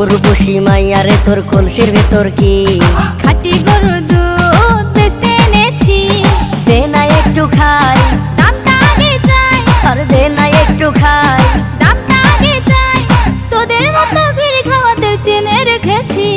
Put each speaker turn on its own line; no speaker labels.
উর্বশী মাইয়া রে তোর কলসির ভেতর কি
খাঁটি গরুর দুধ বেচতে এনেছি।
দে না একটু খাই,
দামটা আগে চাই,
আর দে না একটু খাই।
দামটা আগে চাই, তোদের মতো ভিড় খাওয়াদের চেনে রেখেছি।